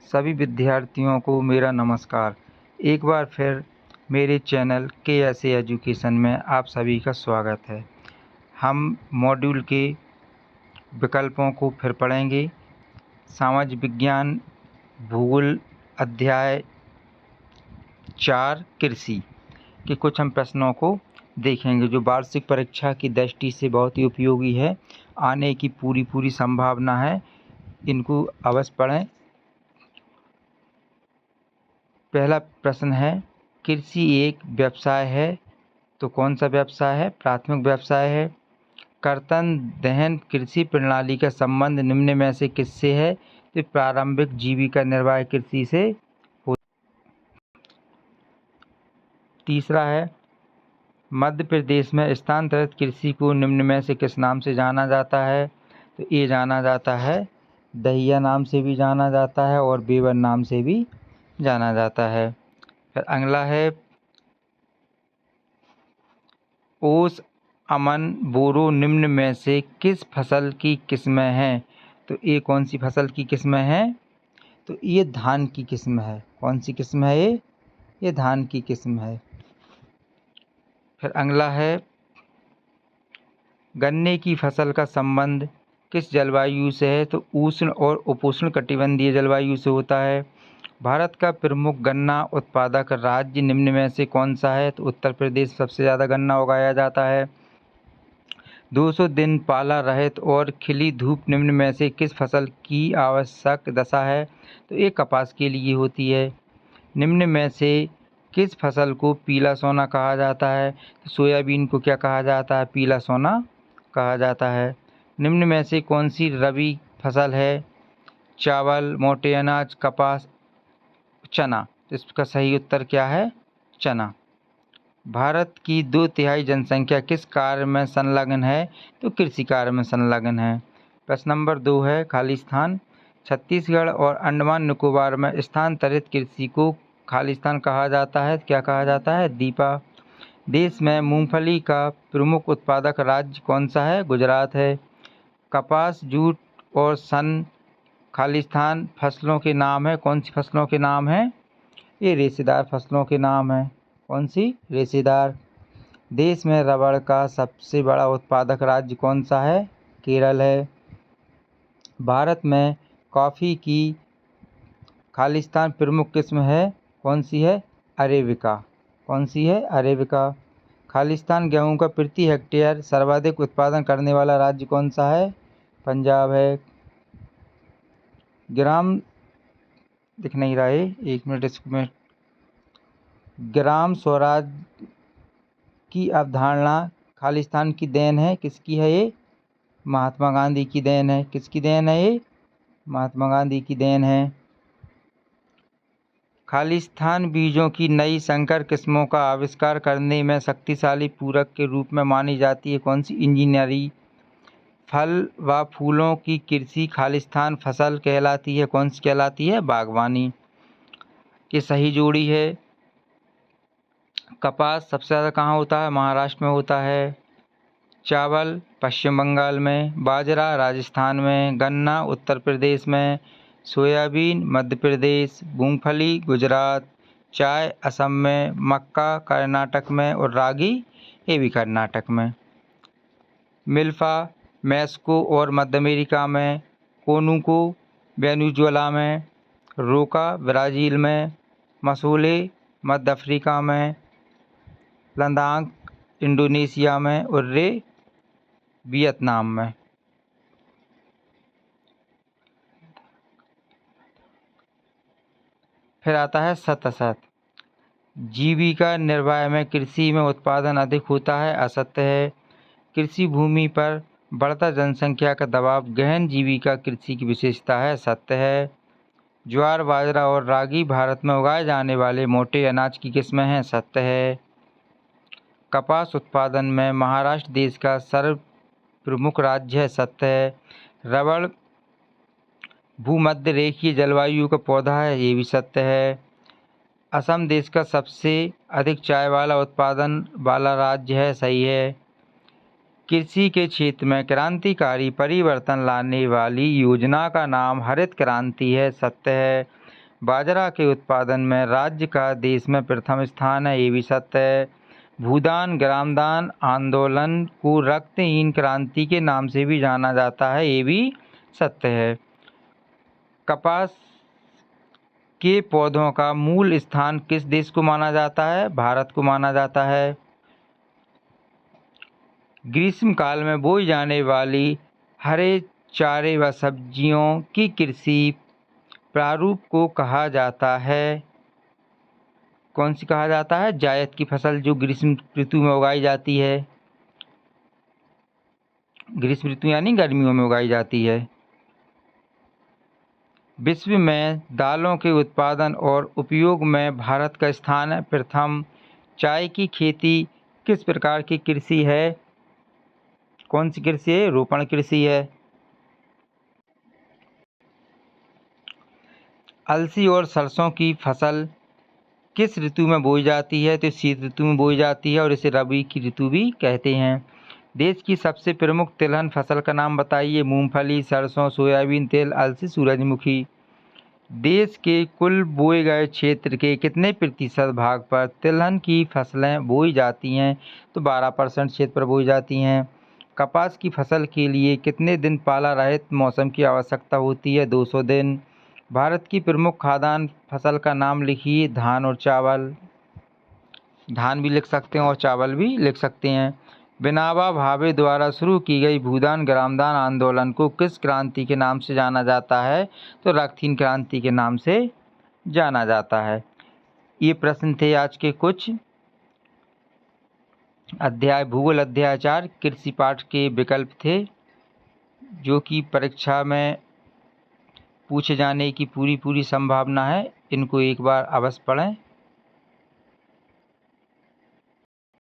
सभी विद्यार्थियों को मेरा नमस्कार। एक बार फिर मेरे चैनल KSA एजुकेशन में आप सभी का स्वागत है। हम मॉड्यूल के विकल्पों को फिर पढ़ेंगे। सामाजिक विज्ञान भूगोल अध्याय 4 कृषि के कुछ हम प्रश्नों को देखेंगे जो वार्षिक परीक्षा की दृष्टि से बहुत ही उपयोगी है। आने की पूरी संभावना है, इनको अवश्य पढ़ें। पहला प्रश्न है, कृषि एक व्यवसाय है तो कौन सा व्यवसाय है? प्राथमिक व्यवसाय है। कर्तन दहन कृषि प्रणाली का संबंध निम्न में से किससे है? तो प्रारंभिक जीविका निर्वाह कृषि से हो। तीसरा है, मध्य प्रदेश में स्थानांतरित कृषि को निम्न में से किस नाम से जाना जाता है? तो ये जाना जाता है दहिया नाम से भी जाना जाता है और बेवर नाम से भी जाना जाता है। फिर अगला है, ओस अमन बोरो निम्न में से किस फसल की किस्में हैं? तो ये कौन सी फसल की किस्में हैं? तो ये धान की किस्म है। कौन सी किस्म है ये? ये धान की किस्म है। फिर अगला है, गन्ने की फसल का संबंध किस जलवायु से है? तो उष्ण और उपोष्ण कटिबंधीय जलवायु से होता है। भारत का प्रमुख गन्ना उत्पादक राज्य निम्न में से कौन सा है? तो उत्तर प्रदेश सबसे ज़्यादा गन्ना उगाया जाता है। 200 दिन पाला रहित और खिली धूप निम्न में से किस फसल की आवश्यक दशा है? तो ये कपास के लिए होती है। निम्न में से किस फसल को पीला सोना कहा जाता है? तो सोयाबीन को क्या कहा जाता है? पीला सोना कहा जाता है। निम्न में से कौन सी रबी फसल है? चावल, मोटे अनाज, कपास, चना। इसका सही उत्तर क्या है? चना। भारत की 2/3 जनसंख्या किस कार्य में संलग्न है? तो कृषि कार्य में संलग्न है। प्रश्न नंबर 2 है, खालिस्तान। छत्तीसगढ़ और अंडमान निकोबार में स्थानांतरित कृषि को खालिस्तान कहा जाता है। क्या कहा जाता है? दीपा। देश में मूंगफली का प्रमुख उत्पादक राज्य कौन सा है? गुजरात है। कपास, जूट और सन खालिस्तान फसलों के नाम है। कौन सी फसलों के नाम है? ये रेशेदार फसलों के नाम है। कौन सी? रेशेदार। देश में रबड़ का सबसे बड़ा उत्पादक राज्य कौन सा है? केरल है। भारत में कॉफ़ी की खालिस्तान प्रमुख किस्म है। कौन सी है? अरेबिका। कौन सी है? अरेबिका। खालिस्तान गेहूं का प्रति हेक्टेयर सर्वाधिक उत्पादन करने वाला राज्य कौन सा है? पंजाब है। ग्राम दिख नहीं रहा है, 1 मिनट इसमें। ग्राम स्वराज की अवधारणा खालिस्तान की देन है। किसकी है ये? महात्मा गांधी की देन है। किसकी देन है ये? महात्मा गांधी की देन है। खालिस्तान बीजों की नई संकर किस्मों का आविष्कार करने में शक्तिशाली पूरक के रूप में मानी जाती है। कौन सी? इंजीनियरी। फल व फूलों की कृषि खालिस्तान फसल कहलाती है। कौन सी कहलाती है? बागवानी। ये सही जोड़ी है। कपास सबसे ज़्यादा कहाँ होता है? महाराष्ट्र में होता है। चावल पश्चिम बंगाल में। बाजरा राजस्थान में। गन्ना उत्तर प्रदेश में। सोयाबीन मध्य प्रदेश। मूंगफली गुजरात। चाय असम में। मक्का कर्नाटक में और रागी ये भी कर्नाटक में। मिल्फा मैक्सिको और मध्य अमेरिका में। कोनुको वेनेजुएला में। रोका ब्राज़ील में। मसूले मध्य अफ्रीका में। लद्दाख इंडोनेशिया में और रे वियतनाम में। फिर आता है सतसत। जीविका निर्वाह में कृषि में उत्पादन अधिक होता है। असत्य है। कृषि भूमि पर बढ़ता जनसंख्या का दबाव गहन जीविका कृषि की विशेषता है। सत्य है। ज्वार बाजरा और रागी भारत में उगाए जाने वाले मोटे अनाज की किस्में हैं। सत्य है। कपास उत्पादन में महाराष्ट्र देश का सर्व प्रमुख राज्य है। सत्य है। रबड़ भूमध्य रेखीय जलवायु का पौधा है। ये भी सत्य है। असम देश का सबसे अधिक चाय वाला उत्पादन वाला राज्य है। सही है। कृषि के क्षेत्र में क्रांतिकारी परिवर्तन लाने वाली योजना का नाम हरित क्रांति है। सत्य है। बाजरा के उत्पादन में राज्य का देश में प्रथम स्थान है, ये भी सत्य है। भूदान ग्रामदान आंदोलन को रक्तहीन क्रांति के नाम से भी जाना जाता है, ये भी सत्य है। कपास के पौधों का मूल स्थान किस देश को माना जाता है? भारत को माना जाता है। ग्रीष्म काल में बोई जाने वाली हरे चारे व सब्जियों की कृषि प्रारूप को कहा जाता है? कौन सी कहा जाता है? जायद की फसल जो ग्रीष्म ऋतु में उगाई जाती है। ग्रीष्म ऋतु यानी गर्मियों में उगाई जाती है। विश्व में दालों के उत्पादन और उपयोग में भारत का स्थान है प्रथम। चाय की खेती किस प्रकार की कृषि है? कौन सी कृषि है? रोपण कृषि है। अलसी और सरसों की फसल किस ऋतु में बोई जाती है? तो शीत ऋतु में बोई जाती है और इसे रबी की ऋतु भी कहते हैं। देश की सबसे प्रमुख तिलहन फसल का नाम बताइए। मूंगफली, सरसों, सोयाबीन तेल, अलसी, सूरजमुखी। देश के कुल बोए गए क्षेत्र के कितने प्रतिशत भाग पर तिलहन की फसलें बोई जाती हैं? तो 12% क्षेत्र पर बोई जाती हैं। कपास की फसल के लिए कितने दिन पाला रहित मौसम की आवश्यकता होती है? 200 दिन। भारत की प्रमुख खाद्यान्न फसल का नाम लिखिए। धान और चावल। धान भी लिख सकते हैं और चावल भी लिख सकते हैं। विनोबा भावे द्वारा शुरू की गई भूदान ग्रामदान आंदोलन को किस क्रांति के नाम से जाना जाता है? तो रक्तहीन क्रांति के नाम से जाना जाता है। ये प्रश्न थे आज के कुछ अध्याय भूगोल अध्याय 4 कृषि पाठ के विकल्प थे, जो कि परीक्षा में पूछे जाने की पूरी संभावना है। इनको एक बार अवश्य पढ़ें।